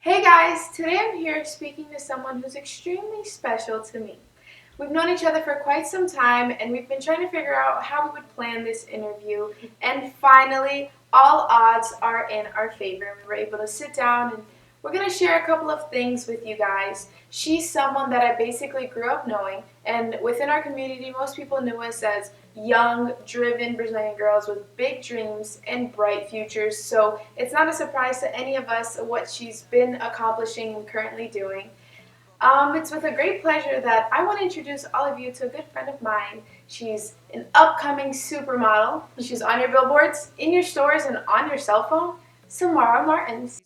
Hey guys, today I'm here speaking to someone who's extremely special to me. We've known each other for quite some time and we've been trying to figure out how we would plan this interview, and finally all odds are in our favor. We were able to sit down and we're going to share a couple of things with you guys. She's someone that I basically grew up knowing, and within our community most people knew us as young, driven Brazilian girls with big dreams and bright futures. So it's not a surprise to any of us what she's been accomplishing and currently doing. It's with a great pleasure that I want to introduce all of you to a good friend of mine. She's an upcoming supermodel. She's on your billboards, in your stores, and on your cell phone. Samara Martins.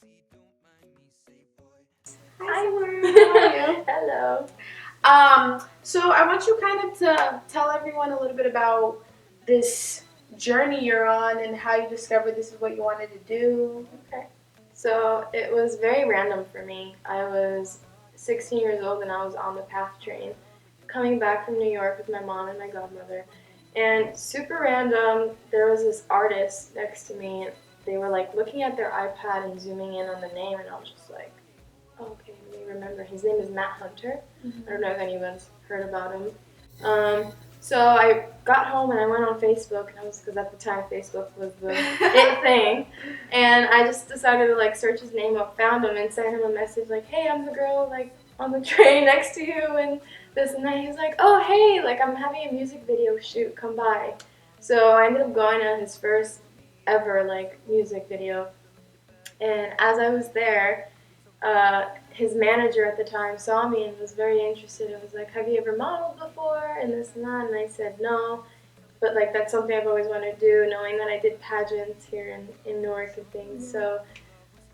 Hi, Samara. How are you? Hello. So I want you kind of to tell everyone a little bit about this journey you're on and how you discovered this is what you wanted to do. Okay. So it was very random for me. I was 16 years old and I was on the PATH train coming back from New York with my mom and my godmother. And super random, there was this artist next to me. They were like looking at their iPad and zooming in on the name, and I was just like, oh, okay, let me remember. His name is Matt Hunter. I don't know if anyone's heard about him. So I got home and I went on Facebook, and because at the time Facebook was the it thing, and I just decided to like search his name up, found him, and sent him a message like, hey, I'm the girl like on the train next to you, and this and that. He was like, oh hey, like I'm having a music video shoot, come by. So I ended up going on his first ever like music video, and as I was there, his manager at the time saw me and was very interested and was like, have you ever modeled before, and this and that, and I said no, but like that's something I've always wanted to do, knowing that I did pageants here in Newark and things. So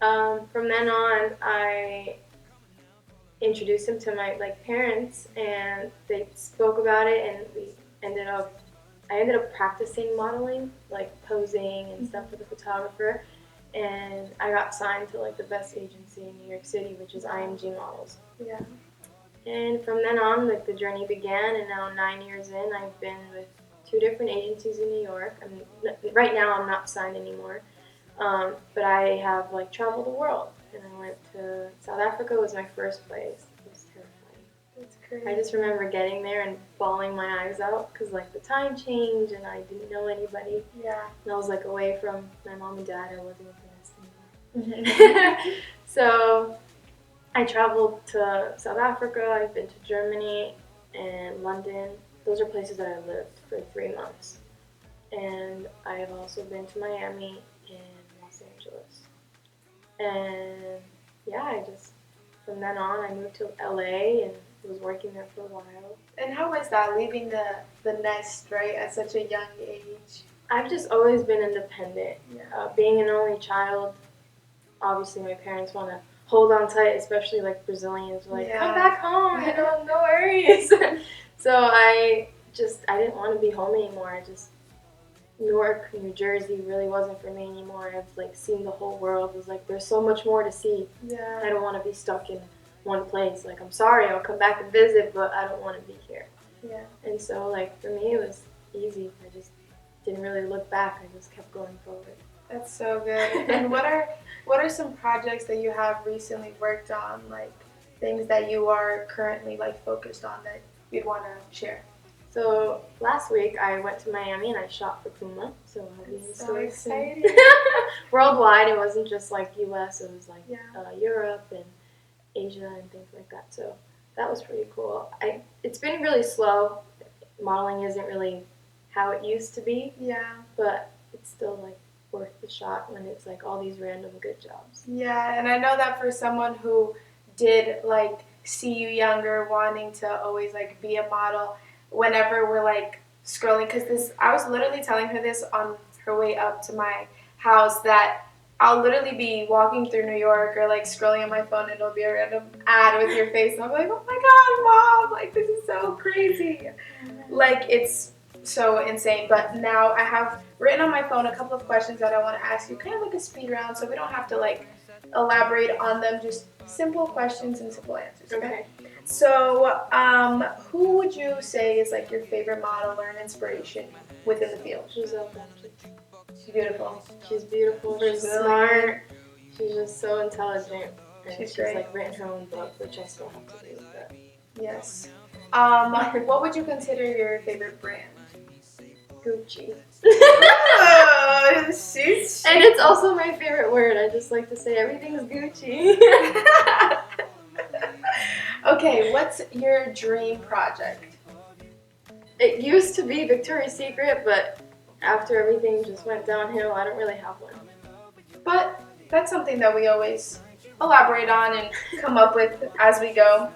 from then on, I introduced him to my like parents, and they spoke about it, and I ended up practicing modeling, like posing and stuff with a photographer. And I got signed to like the best agency in New York City, which is IMG Models. Yeah. And from then on, like the journey began, and now 9 years in, I've been with 2 different agencies in New York. Right now I'm not signed anymore, but I have like traveled the world, and I went to South Africa. Was my first place. It was terrifying. That's great. I just remember getting there and bawling my eyes out because like the time changed and I didn't know anybody. Yeah. And I was like away from my mom and dad. I wasn't with them anymore. So I traveled to South Africa. I've been to Germany and London. Those are places that I lived for 3 months. And I have also been to Miami and Los Angeles. And yeah, from then on, I moved to LA and was working there for a while. And how was that, leaving the nest, right, at such a young age? I've just always been independent. Yeah. Being an only child, obviously my parents want to hold on tight, especially like Brazilians, like, Yeah. come back home, no worries. So I didn't want to be home anymore. Newark, New Jersey really wasn't for me anymore. I've like seen the whole world. It was like, there's so much more to see. Yeah. I don't want to be stuck in one place. Like, I'm sorry, I'll come back and visit, but I don't want to be here. Yeah. And so like for me, it was easy. I just didn't really look back. I just kept going forward. That's so good. And what are some projects that you have recently worked on, like things that you are currently like focused on that you'd want to share? So last week I went to Miami and I shot for Puma. So I'll be in So stores soon. exciting. Worldwide, it wasn't just like US. It was like Yeah. Europe and Asia and things like that. So that was pretty cool. It's been really slow. Modeling isn't really how it used to be. Yeah. But it's still like worth the shot when it's like all these random good jobs. Yeah, and I know that for someone who did like see you younger, wanting to always like be a model, whenever we're like scrolling, because I was literally telling her this on her way up to my house, that I'll literally be walking through New York or like scrolling on my phone and it'll be a random ad with your face and I'm like, oh my god, Mom, like this is so crazy. Like it's so insane. But now I have written on my phone a couple of questions that I want to ask you, kind of like a speed round, so we don't have to like elaborate on them, just simple questions and simple answers. Okay. So, who would you say is like your favorite model or an inspiration within the field? Giselle. She's beautiful. She's beautiful. She's smart. She's just so intelligent. And She's she's great. like written her own book, which I still have to do. But Yes. What would you consider your favorite brand? Gucci. Oh, she's And it's also my favorite word. I just like to say everything's Gucci. Okay, what's your dream project? It used to be Victoria's Secret, but after everything just went downhill, I don't really have one. But that's something that we always elaborate on and come up with as we go.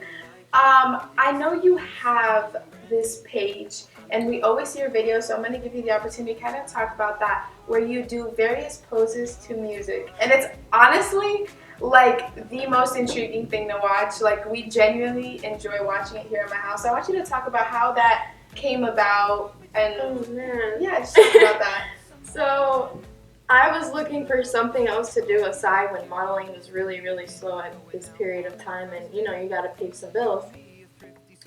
I know you have this page, and we always see your videos, so I'm going to give you the opportunity to kind of talk about that, where you do various poses to music. And it's honestly like the most intriguing thing to watch. Like, we genuinely enjoy watching it here in my house. So I want you to talk about how that came about, and Oh man. yeah, just talk about that. So I was looking for something else to do aside when modeling was really, really slow at this period of time, and you gotta pay some bills.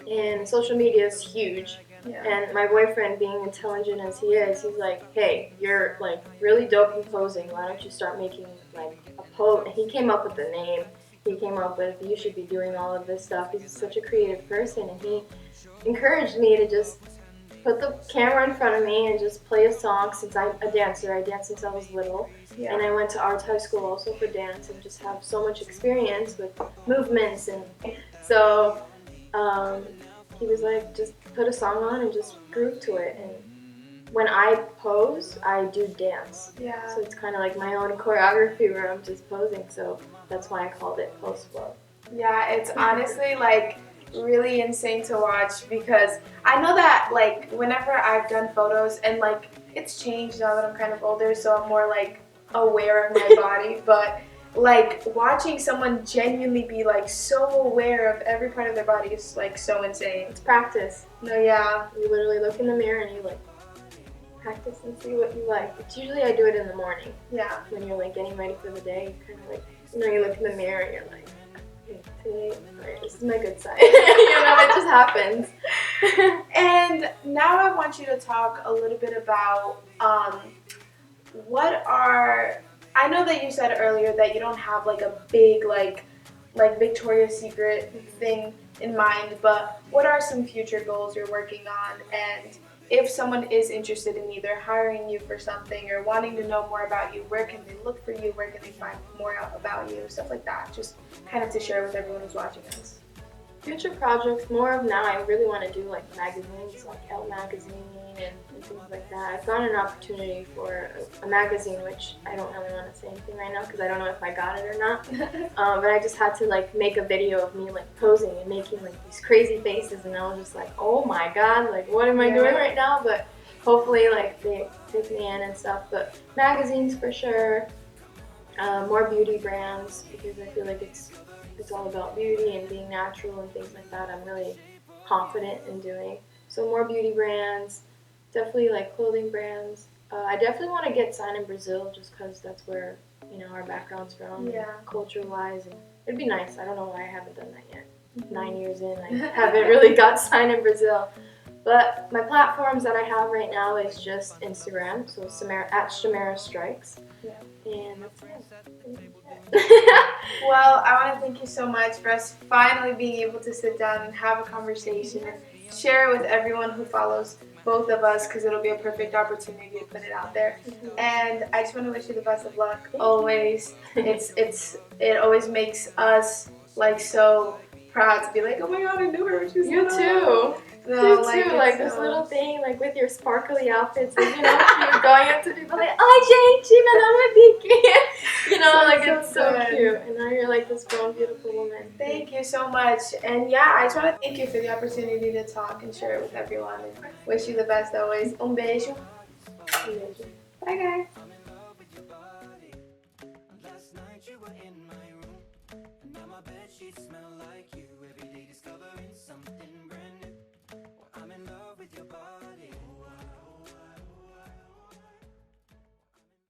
And social media is huge. Yeah. And my boyfriend, being intelligent as he is, he's like, hey, you're like really dope in posing. Why don't you start making like a pose? He came up with the name. He came up with, you should be doing all of this stuff. He's such a creative person, and he encouraged me to just put the camera in front of me and just play a song. Since I'm a dancer, I danced since I was little. Yeah. And I went to arts high school also for dance, and just have so much experience with movements. And so he was like, just put a song on and just groove to it. And when I pose, I do dance. Yeah. So it's kind of like my own choreography where I'm just posing. So that's why I called it Pose Flow. Yeah, it's honestly like really insane to watch, because I know that like whenever I've done photos, and like it's changed now that I'm kind of older, so I'm more like aware of my body, but like watching someone genuinely be like so aware of every part of their body is like so insane. It's practice. No, yeah. You literally look in the mirror and you like practice and see what you like. It's usually I do it in the morning Yeah. when you're like getting ready for the day. You kind of like, you look in the mirror and you're like, today, this is my good side. It just happens. And now I want you to talk a little bit about I know that you said earlier that you don't have like a big like Victoria's Secret thing in mind, but what are some future goals you're working on? And if someone is interested in either hiring you for something or wanting to know more about you, where can they look for you? Where can they find more out about you? Stuff like that. Just kind of to share with everyone who's watching us. Future projects, more of now, I really want to do like magazines, like Elle magazine and things like that. I've gotten an opportunity for a magazine, which I don't really want to say anything right now because I don't know if I got it or not. But I just had to like make a video of me like posing and making like these crazy faces, and I was just like, oh my god, like what am I doing right now? But hopefully like they take me in and stuff. But magazines for sure, more beauty brands, because I feel like it's all about beauty and being natural and things like that. I'm really confident in doing. So more beauty brands, definitely like clothing brands. I definitely want to get signed in Brazil just because that's where our background's from, culture-wise, and it'd be nice. I don't know why I haven't done that yet. 9 years in, I haven't really got signed in Brazil. But my platforms that I have right now is just Instagram, so Samara at Samara Strikes. Yeah. And that's it. Well, I want to thank you so much for us finally being able to sit down and have a conversation and share it with everyone who follows both of us, because it'll be a perfect opportunity to put it out there. And I just want to wish you the best of luck always. It always makes us like so proud to be like, oh my god, I knew her when she was You little. too. No, You too, like this little thing, like with your sparkly outfits, and you're going up to people like, oh, gente, meu nome é Vicky. It's so good. cute. And now you're like this grown, beautiful woman. Thank you so much. And yeah, I just want to thank you for the opportunity to talk and share it with everyone. And wish you the best always. Beijo. Bye, guys. Last night you were in my room. Now my bed sheets smell like you. Every day discovering something brand new. I'm in love with your body.